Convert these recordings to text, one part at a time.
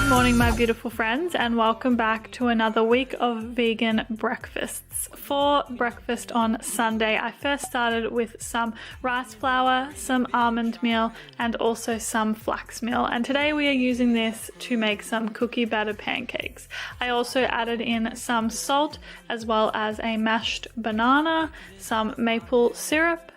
Good morning, my beautiful friends, and welcome back to another week of vegan breakfasts. For breakfast on Sunday, I first started with some rice flour, some almond meal, and also some flax meal. And today we are using this to make some cookie batter pancakes. I also added in some salt, as well as a mashed banana, some maple syrup,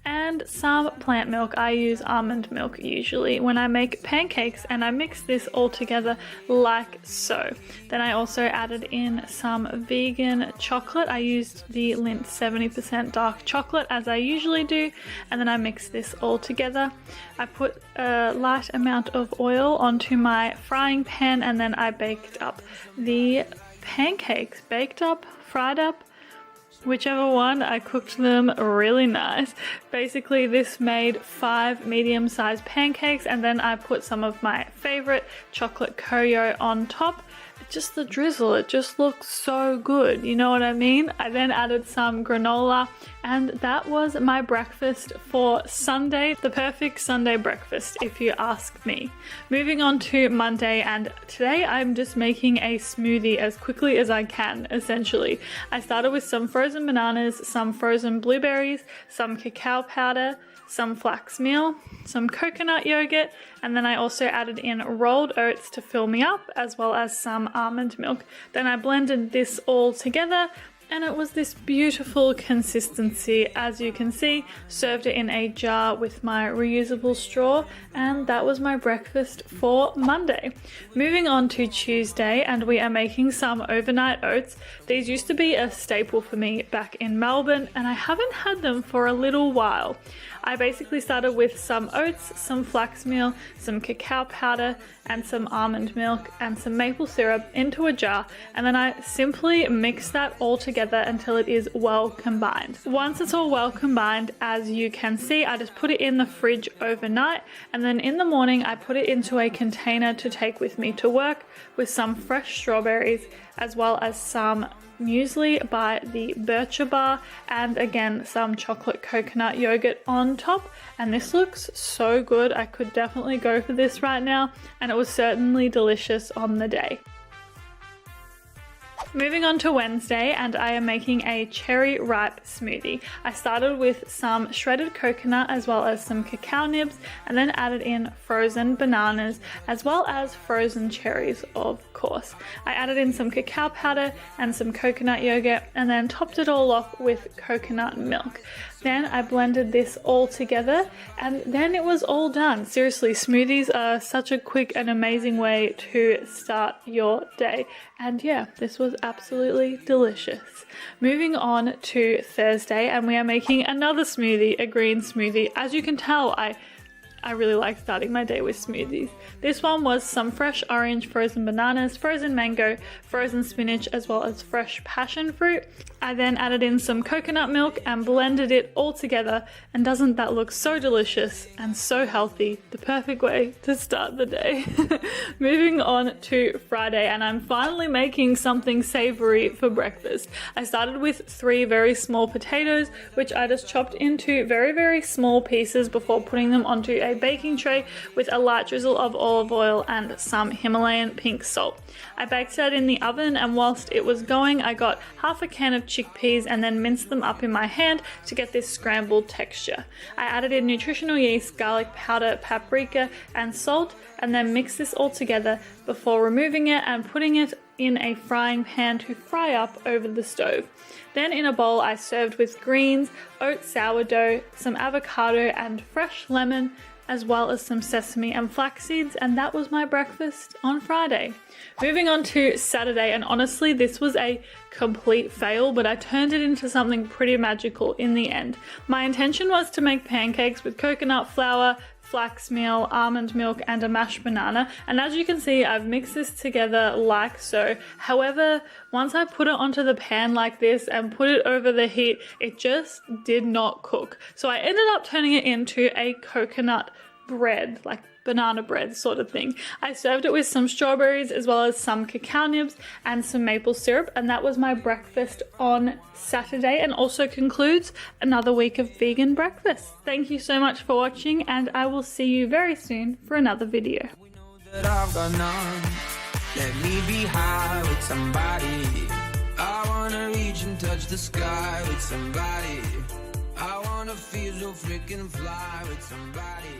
and some plant milk. I use almond milk usually when I make pancakes, and I mix this all together like so. Then I also added in some vegan chocolate. I used the Lindt 70% dark chocolate as I usually do, and then I mix this all together. I put a light amount of oil onto my frying pan, and then I baked up the pancakes. Baked up, fried up, whichever one. I cooked them really nice. Basically, this made 5 medium-sized pancakes, and then I put some of my favorite chocolate Koyo on top. Just the drizzle, it just looks so good, you know what I mean? I then added some granola, and that was my breakfast for Sunday. The perfect Sunday breakfast, if you ask me. Moving on to Monday, and today I'm just making a smoothie as quickly as I can, essentially. I started with some frozen bananas, some frozen blueberries, some cacao powder, some flax meal, some coconut yogurt, and then I also added in rolled oats to fill me up, as well as some almond milk. Then I blended this all together, and it was this beautiful consistency. As you can see, served it in a jar with my reusable straw, and that was my breakfast for Monday. Moving on to Tuesday, and we are making some overnight oats. These used to be a staple for me back in Melbourne, and I haven't had them for a little while. I basically started with some oats, some flax meal, some cacao powder, and some almond milk and some maple syrup into a jar, and then I simply mix that all together until it is well combined. Once it's all well combined, as you can see, I just put it in the fridge overnight, and then in the morning I put it into a container to take with me to work with some fresh strawberries, as well as some muesli by the Bircher Bar, and again some chocolate coconut yogurt on top. And this looks so good. I could definitely go for this right now, and it was certainly delicious on the day. Moving on to Wednesday, and I am making a cherry ripe smoothie. I started with some shredded coconut as well as some cacao nibs, and then added in frozen bananas as well as frozen cherries, of course. I added in some cacao powder and some coconut yogurt, and then topped it all off with coconut milk. Then I blended this all together, and then it was all done. Seriously, smoothies are such a quick and amazing way to start your day. And yeah, this was absolutely delicious. Moving on to Thursday, and we are making another smoothie, a green smoothie. As you can tell, I really like starting my day with smoothies. This one was some fresh orange, frozen bananas, frozen mango, frozen spinach, as well as fresh passion fruit. I then added in some coconut milk and blended it all together, and doesn't that look so delicious and so healthy? The perfect way to start the day. Moving on to Friday, and I'm finally making something savory for breakfast. I started with 3 very small potatoes, which I just chopped into very, very small pieces before putting them onto a baking tray with a light drizzle of olive oil and some Himalayan pink salt. I baked that in the oven, and whilst it was going, I got half a can of chickpeas and then minced them up in my hand to get this scrambled texture. I added in nutritional yeast, garlic powder, paprika, and salt, and then mixed this all together before removing it and putting it in a frying pan to fry up over the stove. Then in a bowl I served with greens, oat sourdough, some avocado and fresh lemon, as well as some sesame and flax seeds, and that was my breakfast on Friday. Moving on to Saturday, and honestly this was a complete fail, but I turned it into something pretty magical in the end. My intention was to make pancakes with coconut flour, flax meal, almond milk, and a mashed banana, and as you can see I've mixed this together like so. However, once I put it onto the pan like this and put it over the heat, it just did not cook. So I ended up turning it into a coconut bread, like banana bread sort of thing. I served it with some strawberries as well as some cacao nibs and some maple syrup, and that was my breakfast on Saturday, and also concludes another week of vegan breakfast. Thank you so much for watching, and I will see you very soon for another video. But I've got none. Let me be high with somebody. I wanna reach and touch the sky with somebody. I wanna feel so freaking fly with somebody.